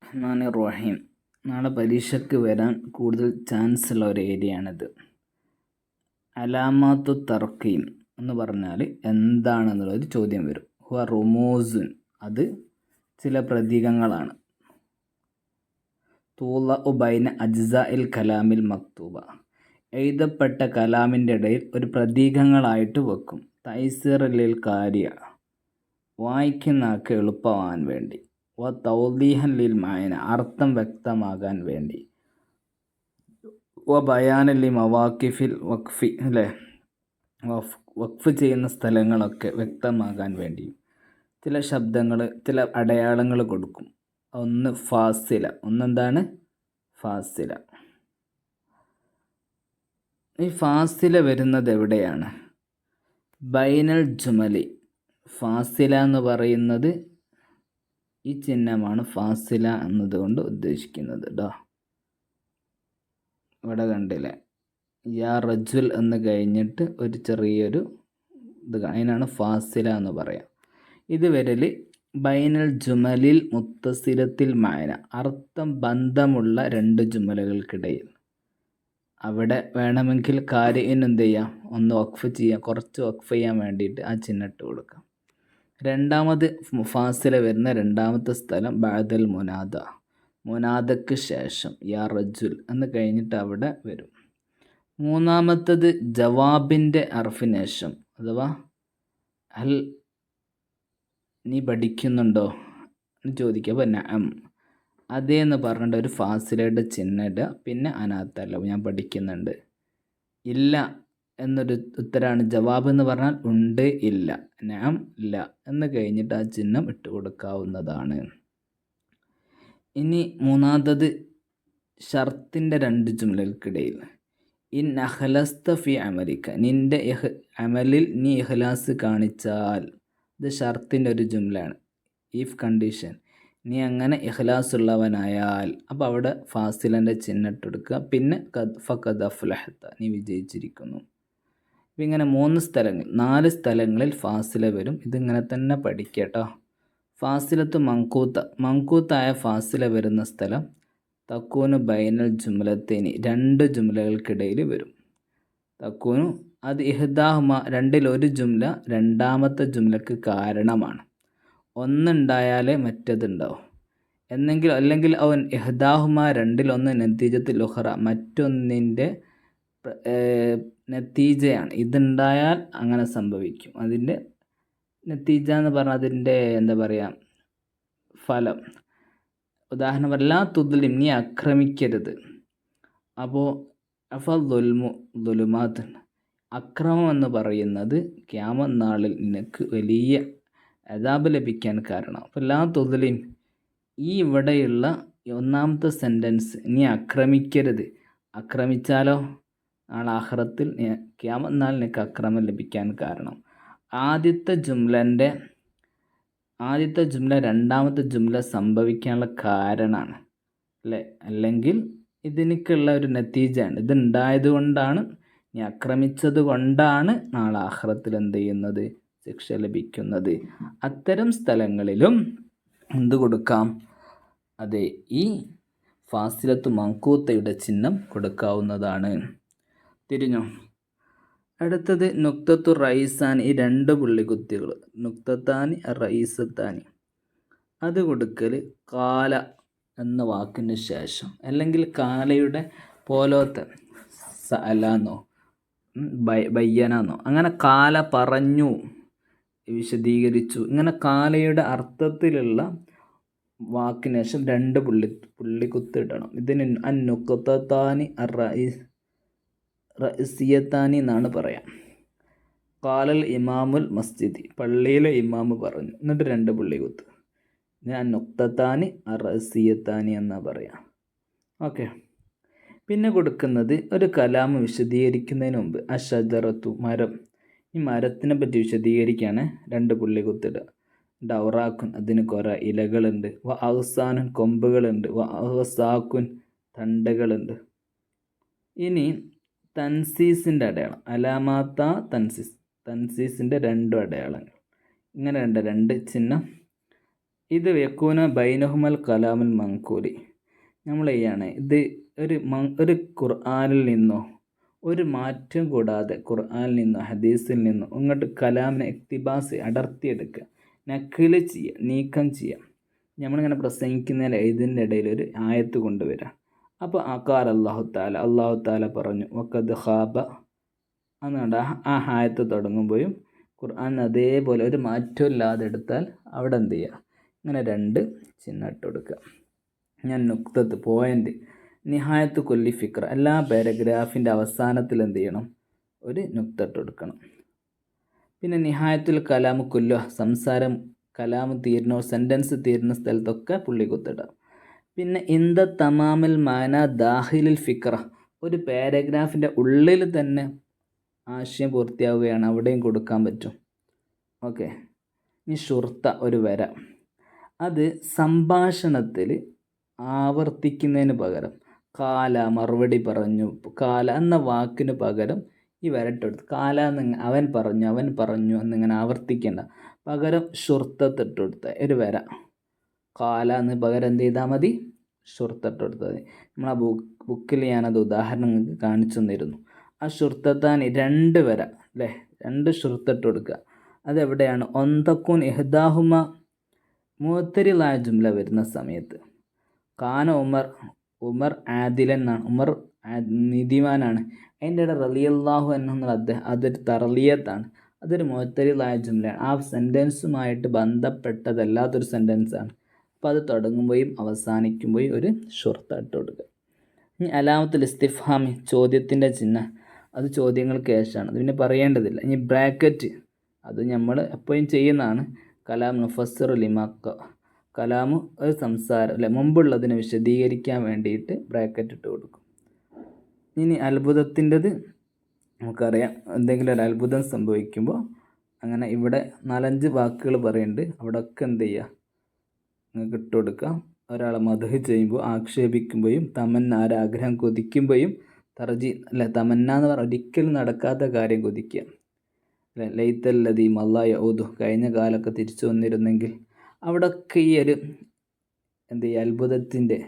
റഹ്മാനിർ റഹീം. നാളെ പരീക്ഷയ്ക്ക് വരാൻ കൂടുതൽ ചാൻസ് ഉള്ള ഒരു ഏരിയയാണിത്. അലാമാത്തു തർക്കീം എന്ന് പറഞ്ഞാൽ എന്താണെന്നുള്ളൊരു ചോദ്യം വരും. ഹുവ റുമൂസുൻ, അത് ചില പ്രതീകങ്ങളാണ്. തൂള ബൈന അജ്സാഇൽ കലാമിൽ മക്തൂബ, എഴുതപ്പെട്ട കലാമിൻ്റെ ഇടയിൽ ഒരു പ്രതീകങ്ങളായിട്ട് വെക്കും. തൈസീറിൽ കാര്യ, വായിക്കുന്ന ആൾക്ക് എളുപ്പമാകാൻ വേണ്ടി. വ തൗദീഹൻ ലിൽ മായന, അർത്ഥം വ്യക്തമാകാൻ വേണ്ടി. വ ബയാനൻ ലി മവാക്കിഫിൽ വഖഫി, അല്ലേ, വഖഫ് ചെയ്യുന്ന സ്ഥലങ്ങളൊക്കെ വ്യക്തമാകാൻ വേണ്ടി ചില ശബ്ദങ്ങൾ, ചില അടയാളങ്ങൾ കൊടുക്കും. ഒന്ന് ഫാസില, ഒന്നെന്താണ് ഫാസില. ഈ ഫാസില വരുന്നത് എവിടെയാണ്? ബൈനൽ ജുമലി. ഫാസില എന്ന് പറയുന്നത് ഈ ചിഹ്നമാണ് ഫാസില എന്നതുകൊണ്ട് ഉദ്ദേശിക്കുന്നത് കേട്ടോ. ഇവിടെ കണ്ടില്ലേ, യാ റജുൽ എന്ന് കഴിഞ്ഞിട്ട് ഒരു ചെറിയൊരു ഇത്, അതിനാണ് ഫാസില എന്ന് പറയാം. ഇത് വരൽ ബൈനൽ ജുമലിൽ മുത്തസിലത്തിൽ മായന, അർത്ഥം ബന്ധമുള്ള രണ്ട് ജുമലകൾക്കിടയിൽ. അവിടെ വേണമെങ്കിൽ കാര്യന് എന്ത് ചെയ്യാം, ഒന്ന് വഖഫ് ചെയ്യാം, കുറച്ച് വഖഫ് ചെയ്യാൻ വേണ്ടിയിട്ട് ആ ചിഹ്നം ഇട്ട് കൊടുക്കാം. രണ്ടാമത് ഫാസില വരുന്ന രണ്ടാമത്തെ സ്ഥലം ബഅദൽ മുനാദ, മുനാദക്ക് ശേഷം യാ റജുൽ എന്ന് കഴിഞ്ഞിട്ട് അവിടെ വരും. മൂന്നാമത്തത് ജവാബിൻ്റെ അർഫിന് ശേഷം, അഥവാ ഹൽ, നീ പഠിക്കുന്നുണ്ടോ എന്ന് ചോദിക്കുക. അപ്പോൾ നഅം, അതേ എന്ന് പറഞ്ഞിട്ട് ഒരു ഫാസിലയുടെ ചിഹ്നം ഇടുക. പിന്നെ അനാത്തല്ല, ഞാൻ പഠിക്കുന്നുണ്ട്. ഇല്ല എന്നൊരു ഉത്തരമാണ് ജവാബ് എന്ന് പറഞ്ഞാൽ ഉണ്ട്, ഇല്ല. നഅം, ഇല്ല എന്ന് കഴിഞ്ഞിട്ട് ആ ചിഹ്നം ഇട്ട് കൊടുക്കാവുന്നതാണ്. ഇനി മൂന്നാമത്തത് ഷർത്തിൻ്റെ രണ്ട് ജുംലകൾക്കിടയിൽ. ഇൻ അഖ്ലസ്ത ഫി അമലിക, നിൻ്റെ അമലിൽ നീ ഇഖ്ലാസ് കാണിച്ചാൽ. ഇത് ഷർത്തിൻ്റെ ഒരു ജുംലാണ്, ഇഫ് കണ്ടീഷൻ. നീ അങ്ങനെ ഇഖ്ലാസ് ഉള്ളവനായാൽ, അപ്പോൾ അവിടെ ഫാസിലൻ്റെ ചിഹ്നം ഇട്ടെടുക്കുക. പിന്നെ ഫഖദ് അഫ്ലഹത, നീ വിജയിച്ചിരിക്കുന്നു. അപ്പം ഇങ്ങനെ 3 സ്ഥലങ്ങൾ, 4 സ്ഥലങ്ങളിൽ ഫാസില വരും. ഇതിങ്ങനെ തന്നെ പഠിക്കട്ടോ. ഫാസിലത്ത് മങ്കൂത്ത, മങ്കൂത്തായ ഫാസില വരുന്ന സ്ഥലം തക്കൂന് ബൈനൽ ജുംലത്തേനി, രണ്ട് ജുംലകൾക്കിടയിൽ വരും. തക്കൂനു, അത് ഇഹ്ദാഹുമ, രണ്ടിലൊരു ജുംല രണ്ടാമത്തെ ജുംലക്ക് കാരണമാണ്. ഒന്നുണ്ടായാലേ മറ്റതുണ്ടാവും. അല്ലെങ്കിൽ അവൻ ഇഹ്ദാഹുമ, രണ്ടിലൊന്ന് നതീജത്തുൽ ഉഖറ, മറ്റൊന്നിൻ്റെ നതീജയാണ്. ഇതുണ്ടായാൽ അങ്ങനെ സംഭവിക്കും. അതിൻ്റെ നതീജ എന്ന് പറഞ്ഞാൽ അതിൻ്റെ എന്താ പറയുക, ഫലം. ഉദാഹരണം പറ, ലാ തുദ്ലിം, നീ ആക്രമിക്കരുത്. അപ്പോൾ ദുലുമാത്ത്, അക്രമം എന്ന് പറയുന്നത് ഖിയാമത്ത് നാളിൽ നിനക്ക് വലിയ അദാബ് ലഭിക്കാൻ കാരണം. അപ്പോൾ ലാ തുദ്ലിം, ഈ ഇവിടെയുള്ള ഒന്നാമത്തെ സെൻറ്റൻസ്, നീ ആക്രമിക്കരുത്. ആക്രമിച്ചാലോ നാളെ ആഖിറത്തിൽ ഖിയാമത്ത് നാളിൽ നിനക്ക് അക്രമം ലഭിക്കാൻ കാരണം. ആദ്യത്തെ ജുംല രണ്ടാമത്തെ ജുംല സംഭവിക്കാനുള്ള കാരണമാണ്, അല്ലേ? അല്ലെങ്കിൽ ഇതിനൊക്കെയുള്ള ഒരു നതീജയാണ്. ഇതുണ്ടായത് കൊണ്ടാണ്, നീ ആക്രമിച്ചത് കൊണ്ടാണ് നാളെ ആഖിറത്തിൽ എന്ത് ചെയ്യുന്നത്, ശിക്ഷ ലഭിക്കുന്നത്. അത്തരം സ്ഥലങ്ങളിലും എന്ത് കൊടുക്കാം? അതെ, ഈ ഫാസിലത്ത് മങ്കൂത്തയുടെ ചിഹ്നം കൊടുക്കാവുന്നതാണ്. തിരിഞ്ഞോ? അടുത്തത് നുക്തത്തു റൈസാനി, ഈ 2 പുള്ളിക്കുത്തികൾ, നുക്തത്താനി റൈസത്താനി. അത് കൊടുക്കൽ കാല എന്ന വാക്കിന് ശേഷം, അല്ലെങ്കിൽ കാലയുടെ പോലത്തെ സഅലാന്നോ ബയ്യനാന്നോ, അങ്ങനെ കാല പറഞ്ഞു, വിശദീകരിച്ചു, ഇങ്ങനെ കാലയുടെ അർത്ഥത്തിലുള്ള വാക്കിന് ശേഷം 2 പുള്ളിക്കുത്ത് ഇടണം. ഇതിന് നുക്തത്താനി റഇസിയത്താനി എന്നാണ് പറയാം. ഖാലൽ ഇമാമുൽ മസ്ജിദി, പള്ളിയിലെ ഇമാമ് പറഞ്ഞു, എന്നിട്ട് 2 പുള്ളിക്കുത്ത്. ഞാൻ നുക്തത്താനി റഇസിയത്താനി എന്നാ പറയാം. ഓക്കെ. പിന്നെ കൊടുക്കുന്നത് ഒരു കലാമ് വിശദീകരിക്കുന്നതിന് മുമ്പ് അഷജറത്തു, മരം, ഈ മരത്തിനെ പറ്റി വിശദീകരിക്കുകയാണ്. 2 പുള്ളിക്കുത്തിടുക. ഡൗറാക്കുൻ, അതിന് കുറേ ഇലകളുണ്ട്. വ ഔസാനുൻ, കൊമ്പുകളുണ്ട്. വ ഔസാക്കുൻ, തണ്ടുകളുണ്ട്. ഇനി തൻസീസിൻ്റെ അടയാളം, അലാമാത്ത തൻസീസിൻ്റെ 2 അടയാളങ്ങൾ. ഇങ്ങനെ 2 ചിഹ്നം ഇത് യക്കൂന ബൈനഹുമൽ കലാമുൽ മങ്കൂലി. നമ്മൾ ചെയ്യാണ് ഇത് ഒരു ഖുർആനിൽ നിന്നോ ഒരു മാറ്റം കൂടാതെ ഖുർആനിൽ നിന്നോ ഹദീസിൽ നിന്നോ ഇങ്ങോട്ട് കലാമിനെ ഇക്തിബാസ് അടർത്തിയെടുക്കുക, നക്കില് ചെയ്യുക, നീക്കം ചെയ്യുക. നമ്മളിങ്ങനെ പ്രസംഗിക്കുന്നതിൽ ഇതിൻ്റെ ഇടയിൽ ഒരു ആയത്ത് കൊണ്ടുവരിക. അപ്പോൾ ആക്കാർ അള്ളാഹു താല പറഞ്ഞു വഖദ് ഖാബ എന്നുകൊണ്ട് ആ ആയത്ത് തുടങ്ങുമ്പോഴും ഖുർആൻ അതേപോലെ ഒരു മാറ്റവും ഇല്ലാതെ എടുത്താൽ അവിടെ എന്ത് ചെയ്യുക, ഇങ്ങനെ 2 ചിഹ്നം ഇട്ട് കൊടുക്കുക. ഞാൻ നുക്തത്ത് പോയിൻ്റ് നിഹായത്ത് കൊല്ലി ഫിക്ര, എല്ലാ പാരഗ്രാഫിൻ്റെ അവസാനത്തിൽ എന്ത് ചെയ്യണം, ഒരു നുക്ത ഇട്ട് കൊടുക്കണം. പിന്നെ നിഹായത്തുൽ കലാമ് കൊല്ലുക, സംസാരം കലാമ് തീരുന്ന സെൻറ്റൻസ് തീരുന്ന സ്ഥലത്തൊക്കെ പുള്ളി കുത്തിടാം. പിന്നെ ഇന്ത തമാമിൽ മാന ദാഹിലിൽ ഫിക്ര, ഒരു പാരഗ്രാഫിൻ്റെ ഉള്ളിൽ തന്നെ ആശയം പൂർത്തിയാവുകയാണ്, അവിടെയും കൊടുക്കാൻ പറ്റും. ഓക്കെ. ഇനി ഷുർത്ത ഒരു വര, അത് സംഭാഷണത്തിൽ ആവർത്തിക്കുന്നതിന് പകരം കാല മറുപടി പറഞ്ഞു, കാല എന്ന വാക്കിന് പകരം ഈ വരട്ടെടുത്ത് കാല അവൻ പറഞ്ഞു എന്നിങ്ങനെ ആവർത്തിക്കേണ്ട, പകരം ഷുർത്തത്തിട്ട് കൊടുത്ത ഒരു വര, കാല എന്ന് പകരം എന്ത് ചെയ്താൽ മതി, ഷുർത്തട്ടെടുത്താൽ മതി. നമ്മൾ ആ ബുക്കിൽ ഞാനത് ഉദാഹരണങ്ങൾക്ക് കാണിച്ചു തന്നിരുന്നു. ആ ഷുർത്തത്താൻ 2 വര അല്ലേ, 2 ഷുർത്തട്ട് കൊടുക്കുക. അതെവിടെയാണ്, ഒന്തക്കൂൻ ഇഹ്ദാഹുമ മുഅ്തരിലായ ജുംല വരുന്ന സമയത്ത്. കാന ഉമർ ആദിലൻ എന്നാണ്, ഉമർ നീതിമാനാണ്. അതിൻ്റെ ഇടയിൽ റളിയല്ലാഹു അൻഹു എന്നുള്ള അദ്ദേഹം അതൊരു തർലിയത്താണ്, അതൊരു മുഅ്തരിലായ ജുംലയാണ്, ആ സെൻറ്റൻസുമായിട്ട് ബന്ധപ്പെട്ടതല്ലാത്തൊരു സെൻറ്റൻസാണ്. അപ്പോൾ അത് തുടങ്ങുമ്പോഴും അവസാനിക്കുമ്പോഴും ഒരു ഷുർത്ത ഇട്ട് കൊടുക്കുക. ഇനി അലാമത്തുൽ ഇസ്തിഫ്ഹാമി, ചോദ്യത്തിൻ്റെ ചിഹ്നം, അത് ചോദ്യങ്ങൾക്ക് ശേഷമാണ്, അത് പിന്നെ പറയേണ്ടതില്ല. ഇനി ബ്രാക്കറ്റ്, അത് നമ്മൾ എപ്പോഴും ചെയ്യുന്നതാണ്. കലാം മുഫസ്സിർ ലിമാക്ക, കലാമ് ഒരു സംസാരം അല്ലെ മുമ്പുള്ളതിനെ വിശദീകരിക്കാൻ വേണ്ടിയിട്ട് ബ്രാക്കറ്റ് ഇട്ട് കൊടുക്കും. ഇനി അത്ഭുതത്തിൻ്റെത് നമുക്കറിയാം, എന്തെങ്കിലും ഒരു അത്ഭുതം സംഭവിക്കുമ്പോൾ അങ്ങനെ ഇവിടെ 4-5 വാക്കുകൾ പറയുന്നുണ്ട്, അവിടെയൊക്കെ എന്ത് ചെയ്യുക, നിങ്ങൾക്ക് ഇട്ട് കൊടുക്കുക. ഒരാളെ മദ്ഹ് ചെയ്യുമ്പോൾ, ആക്ഷേപിക്കുമ്പോഴും, തമന്ന ആരാഗ്രഹം കൊതിക്കുമ്പോഴും, തർജി അല്ലെ തമന്ന എന്ന് പറഞ്ഞാൽ ഒരിക്കലും നടക്കാത്ത കാര്യം കൊതിക്കുക അല്ലെ, ലൈത്തല്ലദീ മല്ലാ യഊദു, കഴിഞ്ഞ കാലമൊക്കെ തിരിച്ചു വന്നിരുന്നെങ്കിൽ, അവിടെയൊക്കെ ഈ ഒരു എന്ത് ചെയ്യുക, അത്ഭുതത്തിൻ്റെ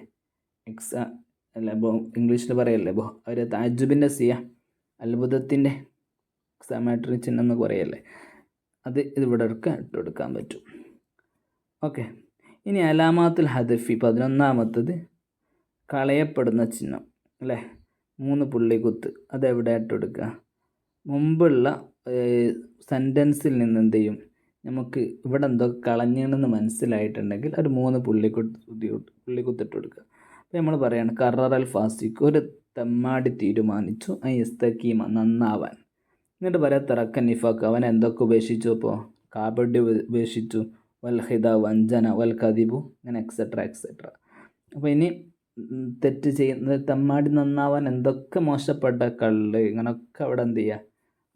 അല്ല ഇംഗ്ലീഷിൽ പറയല്ലേ, ഒരു താജുബിൻ്റെ സിയ, അത്ഭുതത്തിൻ്റെ എക്സാമേറ്ററി ചിഹ്നം എന്ന് പറയല്ലേ, അത് ഇവിടെയൊക്കെ ഇട്ട് കൊടുക്കാൻ പറ്റും. ഓക്കെ. ഇനി അലാമാത്തുൽ ഹദഫി 11ാമത്തത് കളയപ്പെടുന്ന ചിഹ്നം അല്ലേ, 3 പുള്ളിക്കുത്ത്, അതെവിടെ ഇട്ട് കൊടുക്കുക, മുമ്പുള്ള സെൻറ്റൻസിൽ നിന്ന് എന്ത് ചെയ്യും, നമുക്ക് ഇവിടെ എന്തോ കളഞ്ഞണെന്ന് മനസ്സിലായിട്ടുണ്ടെങ്കിൽ ഒരു 3 പുള്ളിക്കുത്തിട്ട് കൊടുക്കുക. അപ്പോൾ നമ്മൾ പറയുകയാണ് കററൽ ഫാസിഖ്, ഒരു തെമ്മാടി തീരുമാനിച്ചു, ഇസ്തഖീമ നന്നാവാൻ. എന്നിട്ട് പറയാം തറക്ക നിഫാഖ്, അവൻ എന്തൊക്കെ ഉപേക്ഷിച്ചു, അപ്പോൾ കാബഡി ഉപേക്ഷിച്ചു, വൽ ഹിദ വഞ്ചന, വൽ കദിബു, അങ്ങനെ എക്സെട്ര. അപ്പോൾ ഇനി തെറ്റ് ചെയ്യുന്നത് തെമ്മാടി നന്നാവാൻ എന്തൊക്കെ മോശപ്പെട്ട കള്ള്, ഇങ്ങനെയൊക്കെ അവിടെ എന്ത് ചെയ്യുക,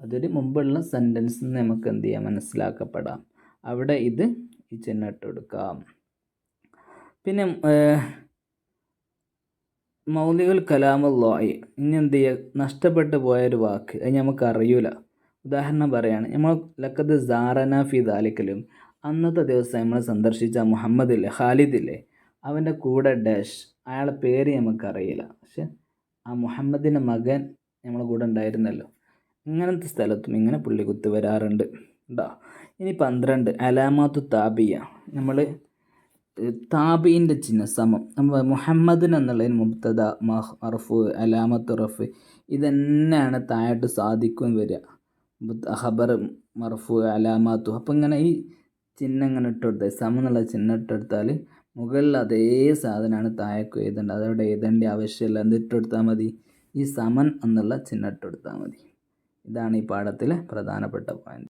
അതൊരു മുമ്പുള്ള സെൻറ്റൻസിൽ നിന്ന് നമുക്ക് എന്ത് ചെയ്യാം, മനസ്സിലാക്കപ്പെടാം. അവിടെ ഇത് ഈ ചിഹ്നം ഇട്ട് കൊടുക്കാം. പിന്നെ മൗലിഉൽ കലാമുല്ലാഹി, ഇനി എന്ത് ചെയ്യുക, നഷ്ടപ്പെട്ടു പോയൊരു വാക്ക്, അത് നമുക്ക് അറിയൂല. ഉദാഹരണം പറയാണ്, നമ്മൾ ലഖദ് സാറന ഫി ദാലിക്കലും, അന്നത്തെ ദിവസം നമ്മൾ സന്ദർശിച്ച മുഹമ്മദില്ലേ, ഖാലിദില്ലേ, അവൻ്റെ കൂടെ ഡാഷ്, അയാളെ പേര് നമുക്കറിയില്ല, പക്ഷെ ആ മുഹമ്മദിൻ്റെ മകൻ നമ്മളെ കൂടെ ഉണ്ടായിരുന്നല്ലോ. ഇങ്ങനത്തെ സ്ഥലത്തും ഇങ്ങനെ പുള്ളിക്കുത്ത് വരാറുണ്ട് കേട്ടോ. ഇനി 12 അലാമാത്തു താബിയ, നമ്മൾ താബിൻ്റെ ചിഹ്നം സമം, നമ്മൾ മുഹമ്മദിൻ എന്നുള്ളതിന് മുബ്തദ മർഫു അലാമത്ത് റഫ്, ഇതന്നെയാണ് താഴോട്ട് സാദിക്കും വരിക, ഖബർ മർഫു അലാമാത്തു. അപ്പോൾ ഇങ്ങനെ ഈ ചിഹ്നം ഇങ്ങനെ ഇട്ടെടുത്താൽ, സമം എന്നുള്ള ചിഹ്നം ഇട്ടെടുത്താൽ മുകളിൽ അതേ സാധനമാണ് താഴേക്ക് എഴുതേണ്ടത്, അതവിടെ എഴുതേണ്ട ആവശ്യമില്ല. എന്തിട്ടെടുത്താൽ മതി, ഈ സമൻ എന്നുള്ള ചിഹ്നം ഇട്ടെടുത്താൽ മതി. ഇതാണ് ഈ പാഠത്തിലെ പ്രധാനപ്പെട്ട പോയിന്റ്.